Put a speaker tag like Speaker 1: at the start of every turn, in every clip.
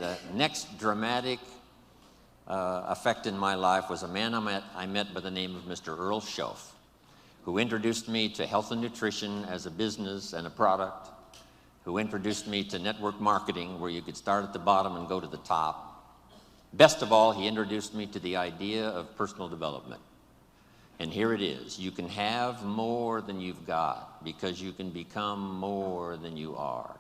Speaker 1: the next dramatic effect in my life was a man I met by the name of Mr. Earl Schoaf, who introduced me to health and nutrition as a business and a product, who introduced me to network marketing, where you could start at the bottom and go to the top. Best of all, he introduced me to the idea of personal development. And here it is. You can have more than you've got because you can become more than you are.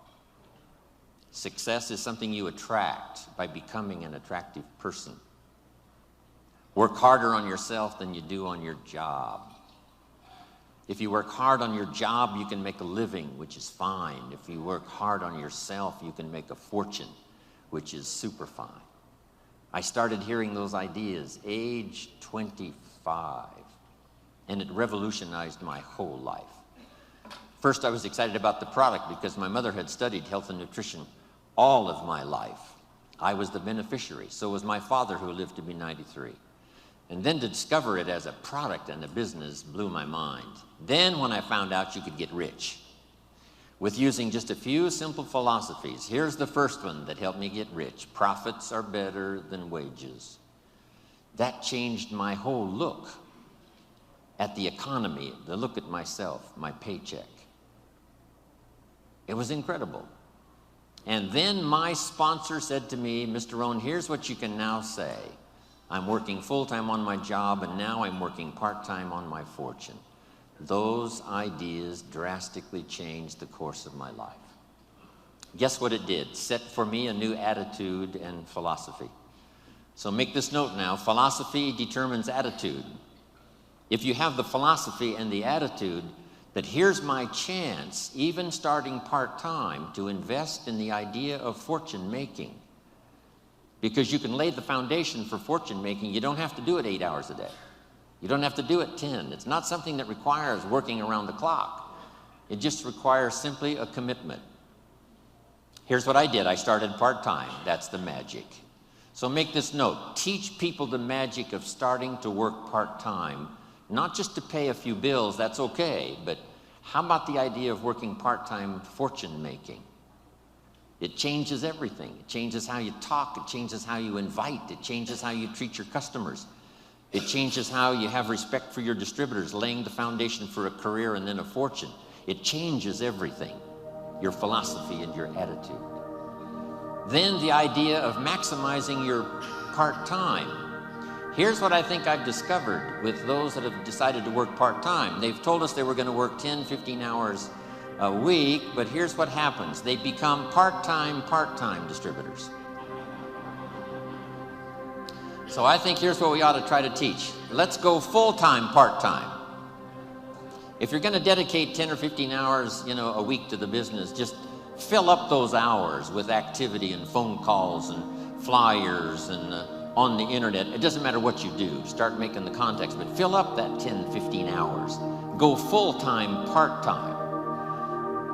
Speaker 1: Success is something you attract by becoming an attractive person. Work harder on yourself than you do on your job. If you work hard on your job, you can make a living, which is fine. If you work hard on yourself, you can make a fortune, which is super fine. I started hearing those ideas age 25, and it revolutionized my whole life. First, I was excited about the product because my mother had studied health and nutrition all of my life. I was the beneficiary. So was my father, who lived to be 93. And then to discover it as a product and a business blew my mind. Then when I found out you could get rich with using just a few simple philosophies. Here's the first one that helped me get rich. Profits are better than wages. That changed my whole look at the economy, the look at myself, my paycheck. It was incredible. And then my sponsor said to me, Mr. Rohn, here's what you can now say. I'm working full-time on my job, and now I'm working part-time on my fortune. Those ideas drastically changed the course of my life. Guess what it did? Set for me a new attitude and philosophy. So make this note now. Philosophy determines attitude. If you have the philosophy and the attitude that here's my chance, even starting part-time, to invest in the idea of fortune making, because you can lay the foundation for fortune making. You don't have to do it 8 hours a day. You don't have to do it 10. It's not something that requires working around the clock. It just requires simply a commitment. Here's what I did. I started part-time. That's the magic. So make this note. Teach people the magic of starting to work part-time, not just to pay a few bills, that's okay, but how about the idea of working part-time fortune making? It changes everything. It changes how you talk. It changes how you invite. It changes how you treat your customers. It changes how you have respect for your distributors, laying the foundation for a career and then a fortune. It changes everything, your philosophy and your attitude. Then the idea of maximizing your part-time. Here's what I think I've discovered with those that have decided to work part-time. They've told us they were going to work 10, 15 hours a week, but here's what happens. They become part-time distributors. So I think here's what we ought to try to teach. Let's go full-time, part-time. If you're going to dedicate 10 or 15 hours, a week to the business, just fill up those hours with activity and phone calls and flyers and on the internet. It doesn't matter what you do. Start making the contacts, but fill up that 10, 15 hours. Go full-time, part-time.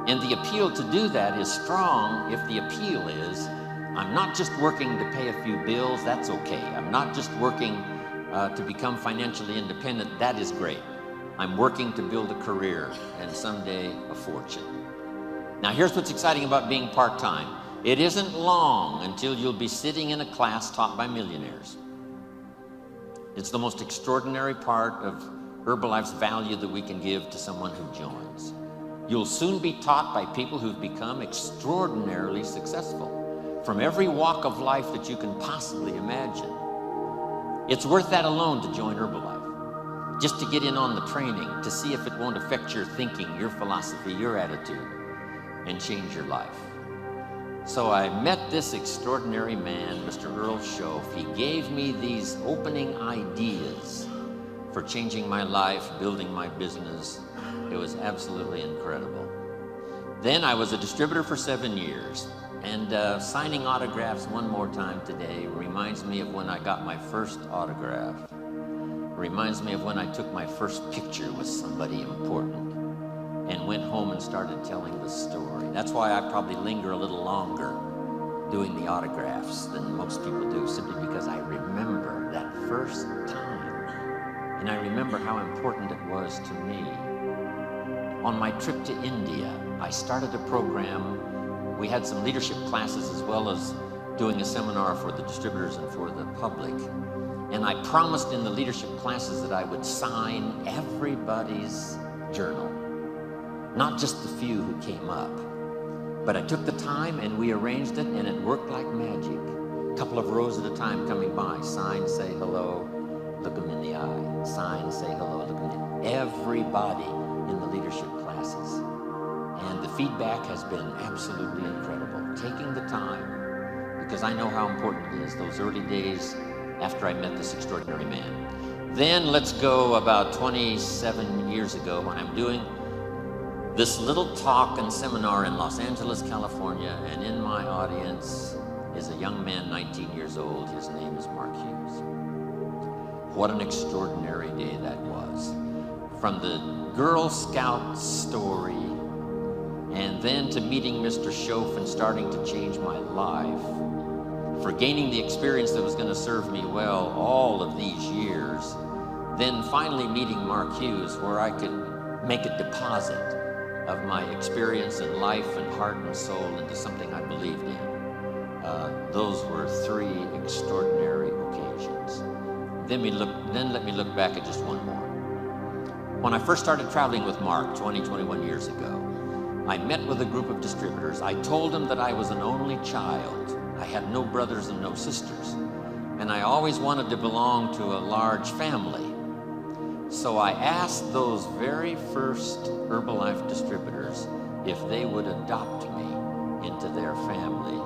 Speaker 1: And the appeal to do that is strong if the appeal is, I'm not just working to pay a few bills, that's okay. I'm not just working to become financially independent, that is great. I'm working to build a career and someday a fortune. Now here's what's exciting about being part-time. It isn't long until you'll be sitting in a class taught by millionaires. It's the most extraordinary part of Herbalife's value that we can give to someone who joins. You'll soon be taught by people who've become extraordinarily successful from every walk of life that you can possibly imagine. It's worth that alone to join Herbalife, just to get in on the training, to see if it won't affect your thinking, your philosophy, your attitude, and change your life. So I met this extraordinary man, Mr. Earl Schoaf. He gave me these opening ideas for changing my life, building my business. It was absolutely incredible. Then I was a distributor for 7 years, and signing autographs one more time today reminds me of when I got my first autograph. Reminds me of when I took my first picture with somebody important and went home and started telling the story. That's why I probably linger a little longer doing the autographs than most people do, simply because I remember that first time. And I remember how important it was to me. On my trip to India, I started a program. We had some leadership classes as well as doing a seminar for the distributors and for the public. And I promised in the leadership classes that I would sign everybody's journal, not just the few who came up. But I took the time and we arranged it, and it worked like magic. A couple of rows at a time coming by, sign, say hello, look them in the eye. Sign, say hello, look them in the eye. Everybody in the leadership classes. And the feedback has been absolutely incredible. Taking the time, because I know how important it is, those early days after I met this extraordinary man. Then let's go about 27 years ago when I'm doing this little talk and seminar in Los Angeles, California, and in my audience is a young man, 19 years old. His name is Mark Hughes. What an extraordinary day that was. From the Girl Scout story, and then to meeting Mr. Schoaf and starting to change my life, for gaining the experience that was going to serve me well all of these years, then finally meeting Mark Hughes, where I could make a deposit of my experience in life and heart and soul into something I believed in. Those were three extraordinary occasions. Then let me look back at just one more. When I first started traveling with Mark 21 years ago, I met with a group of distributors. I told them that I was an only child. I had no brothers and no sisters, and I always wanted to belong to a large family. So I asked those very first Herbalife distributors if they would adopt me into their family.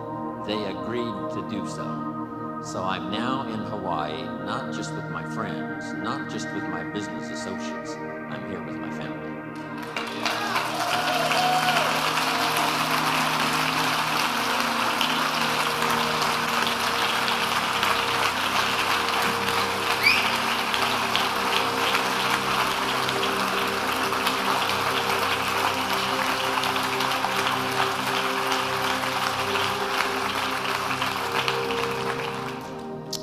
Speaker 1: They agreed to do so. So I'm now in Hawaii, not just with my friends, not just with my business associates. I'm here with my family.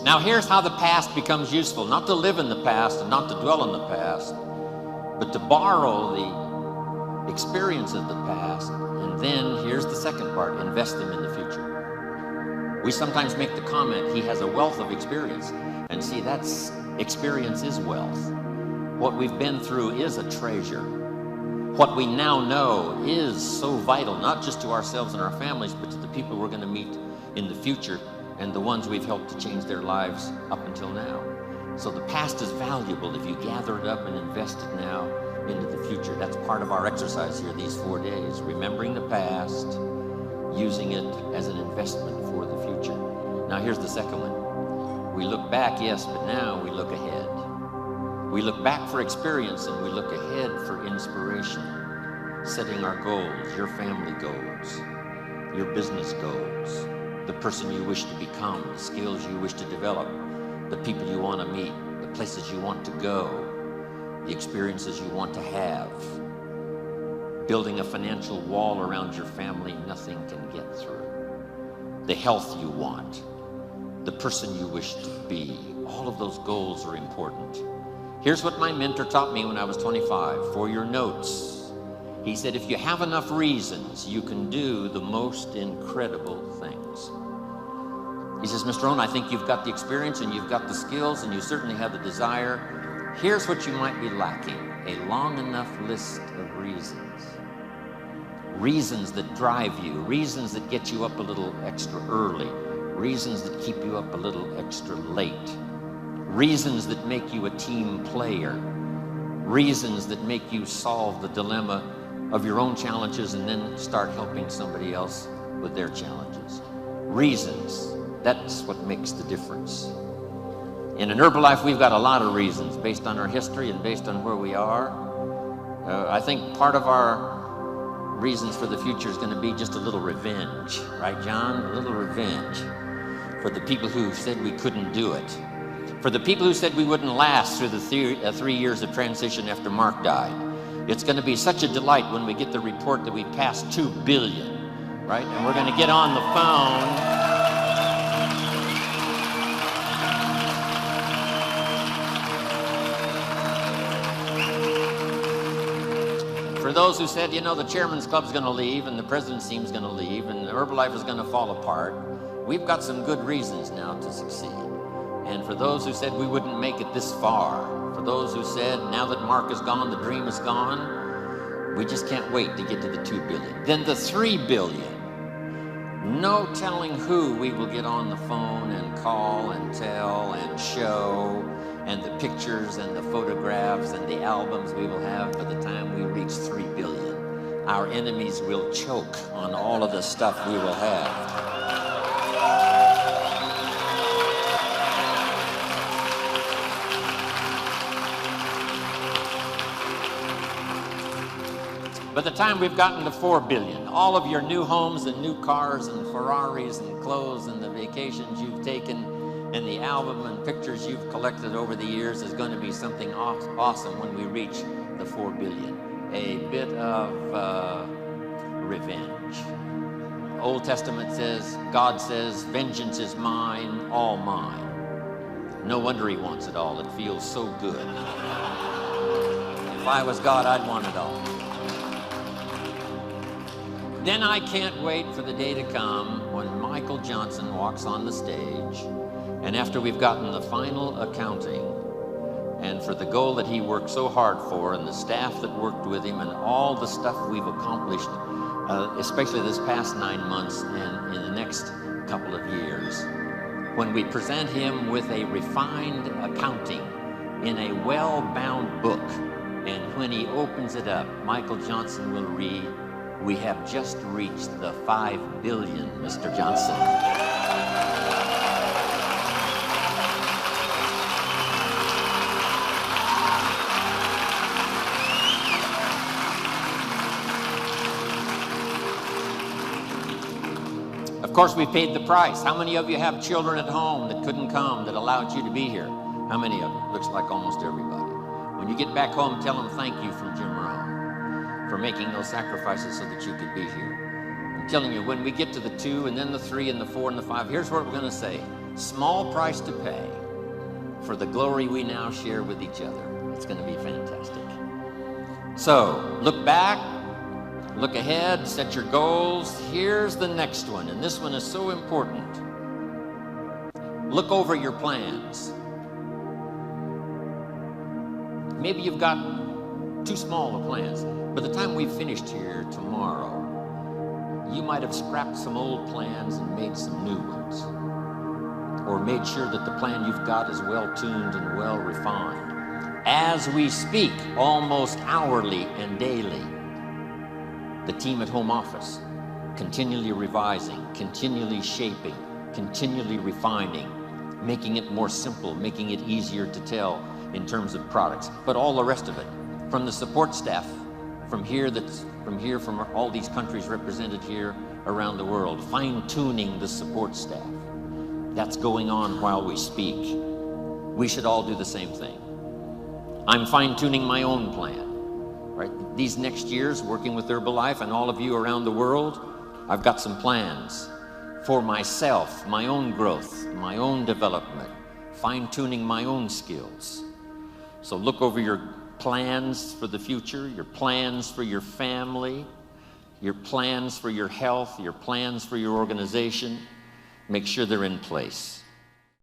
Speaker 1: Now here's how the past becomes useful, not to live in the past and not to dwell in the past, but to borrow the experience of the past, and then here's the second part, invest them in the future. We sometimes make the comment, he has a wealth of experience, and see, that's experience is wealth. What we've been through is a treasure. What we now know is so vital, not just to ourselves and our families, but to the people we're going to meet in the future, and the ones we've helped to change their lives up until now. So the past is valuable if you gather it up and invest it now into the future. That's part of our exercise here these 4 days, remembering the past, using it as an investment for the future. Now here's the second one. We look back, yes, but now we look ahead. We look back for experience and we look ahead for inspiration, setting our goals, your family goals, your business goals, the person you wish to become, the skills you wish to develop, the people you want to meet, the places you want to go, the experiences you want to have, building a financial wall around your family nothing can get through, the health you want, the person you wish to be. All of those goals are important. Here's what my mentor taught me when I was 25, for your notes. He said, if you have enough reasons, you can do the most incredible things. He says, Mr. Rohn, I think you've got the experience and you've got the skills and you certainly have the desire. Here's what you might be lacking, a long enough list of reasons. Reasons that drive you, reasons that get you up a little extra early, reasons that keep you up a little extra late, reasons that make you a team player, reasons that make you solve the dilemma of your own challenges and then start helping somebody else with their challenges. Reasons, that's what makes the difference. In an Herbalife, we've got a lot of reasons based on our history and based on where we are. I think part of our reasons for the future is going to be just a little revenge, right, John? A little revenge for the people who said we couldn't do it, for the people who said we wouldn't last through the 3 years of transition after Mark died. It's going to be such a delight when we get the report that we passed 2 billion, right? And we're going to get on the phone. For those who said, you know, the chairman's club's going to leave and the president's team's going to leave and Herbalife is going to fall apart, we've got some good reasons now to succeed. And for those who said we wouldn't make it this far, for those who said now that Mark is gone, the dream is gone, we just can't wait to get to the 2 billion. Then the 3 billion. No telling who we will get on the phone and call and tell and show, and the pictures and the photographs and the albums we will have by the time we reach 3 billion. Our enemies will choke on all of the stuff we will have. By the time we've gotten to 4 billion, all of your new homes and new cars and Ferraris and clothes and the vacations you've taken and the album and pictures you've collected over the years is going to be something awesome when we reach the 4 billion. A bit of revenge. Old Testament says, God says, vengeance is mine, all mine. No wonder he wants it all. It feels so good. If I was God, I'd want it all. Then I can't wait for the day to come when Michael Johnson walks on the stage, and after we've gotten the final accounting, and for the goal that he worked so hard for, and the staff that worked with him, and all the stuff we've accomplished, especially this past 9 months and in the next couple of years, when we present him with a refined accounting in a well-bound book, and when he opens it up, Michael Johnson will read, "We have just reached the 5 billion, Mr. Johnson." Of course, we paid the price. How many of you have children at home that couldn't come, that allowed you to be here? How many of you? Looks like almost everybody. When you get back home, tell them thank you from Jim Rohn for making those sacrifices so that you could be here. I'm telling you, when we get to the 2 and then the 3 and the 4 and the 5, here's what we're going to say. Small price to pay for the glory we now share with each other. It's going to be fantastic. So, look back, look ahead, set your goals. Here's the next one, and this one is so important. Look over your plans. Maybe you've got too small of plans. By the time we've finished here tomorrow, you might have scrapped some old plans and made some new ones, or made sure that the plan you've got is well tuned and well refined. As we speak, almost hourly and daily, the team at home office, continually revising, continually shaping, continually refining, making it more simple, making it easier to tell in terms of products, but all the rest of it, from the support staff, from all these countries represented here around the world, fine-tuning the support staff. That's going on while we speak. We should all do the same thing. I'm fine-tuning my own plan. Right? These next years, working with Herbalife and all of you around the world, I've got some plans for myself, my own growth, my own development, fine-tuning my own skills. So look over your plans for the future, your plans for your family, your plans for your health, your plans for your organization. Make sure they're in place.